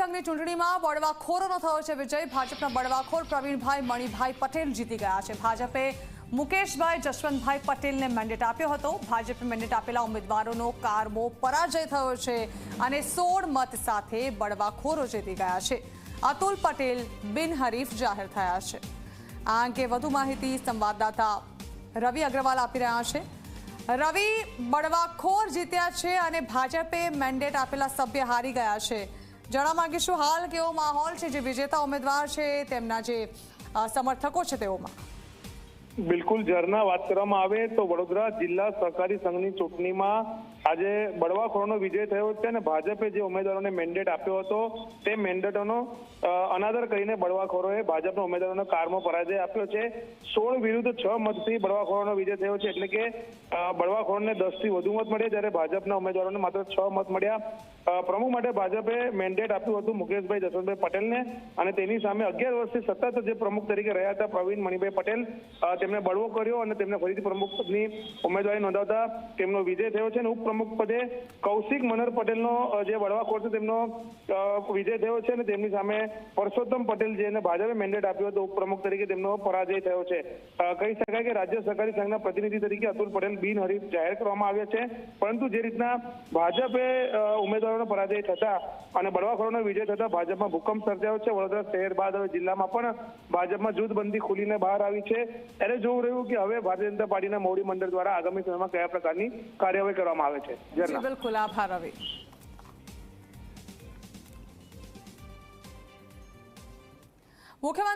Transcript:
સંઘની ચૂંટણીમાં બળવાખોરોનો થયો છે વિજય। ભાજપના બળવાખોર પ્રવીણભાઈ મણિભાઈ પટેલ જીતી ગયા છે। ભાજપે મુકેશભાઈ જશવંતભાઈ પટેલને મેન્ડેટ આપ્યો હતો। ભાજપે મેન્ડેટ આપેલા ઉમેદવારોનો કારમો પરાજય થયો છે અને 16 મત સાથે બળવાખોરો જીતી ગયા છે। અતુલ પટેલ બિનહરીફ જાહેર થયા છે। આ અંગે વધુ માહિતી સંવાદદાતા રવિ અગ્રવાલ આપી રહ્યા છે। રવિ, બળવાખોર જીત્યા છે અને ભાજપે મેન્ડેટ આપેલા સભ્ય હારી ગયા છે। જાણવા માંગીશું હાલ કેવો માહોલ છે, જે વિજેતા ઉમેદવાર છે તેમના જે સમર્થકો છે તેઓમાં। બિલકુલ ઝરના, વાત કરવામાં આવે તો વડોદરા જિલ્લા સહકારી સંઘની ચૂંટણીમાં આજે બળવાખોરોનો વિજય થયો છે અને ભાજપે જે ઉમેદવારોને મેન્ડેટ આપ્યો હતો તે મેન્ડેટોનો અનાદર કરીને બળવાખોરોએ ભાજપના ઉમેદવારોનો કારમો પરાજય આપ્યો છે। 16 વિરુદ્ધ 6 મતથી બળવાખોરોનો વિજય થયો છે, એટલે કે બળવાખોરોને 10 થી વધુ મત મળ્યા, જ્યારે ભાજપના ઉમેદવારોને માત્ર 6 મત મળ્યા। પ્રમુખ માટે ભાજપે મેન્ડેટ આપ્યું હતું મુકેશભાઈ જશવંતભાઈ પટેલને અને તેની સામે 11 વર્ષથી સતત જે પ્રમુખ તરીકે રહ્યા હતા પ્રવીણ મણિભાઈ પટેલ, તેમને બળવો કર્યો અને તેમને ફરીથી પ્રમુખની ઉમેદવારી નોંધાવતા તેમનો વિજય થયો છે। અને ઉપપ્રમુખ પદે કૌશિક મનર પટેલનો જે બળવાખોર છે તેમનો વિજય થયો છે અને તેમની સામે પરસોત્તમ પટેલ જેને ભાજપે મેન્ડેટ આપ્યો હતો ઉપપ્રમુખ તરીકે તેમનો પરાજય થયો છે। કહી શકાય કે રાજ્ય સહકારી સંઘના પ્રતિનિધિ તરીકે અતુલ પટેલ બિનહરીફ જાહેર કરવામાં આવ્યા છે, પરંતુ જે રીતના ભાજપે ઉમેદવારોનો પરાજય થતા અને બળવાખોરોનો વિજય થતા ભાજપમાં ભૂકંપ સર્જાયો છે। વડોદરા શહેર બાદ હવે જિલ્લામાં પણ ભાજપમાં જૂથબંધી ખુલીને બહાર આવી છે। ત્યારે જોવું રહ્યું કે હવે ભારતીય જનતા પાર્ટીના મોવડી મંડળ દ્વારા આગામી સમયમાં કયા પ્રકારની કાર્યવાહી કરવામાં આવે છે। બિલકુલ, આભાર રવિ। મુખ્યમંત્રી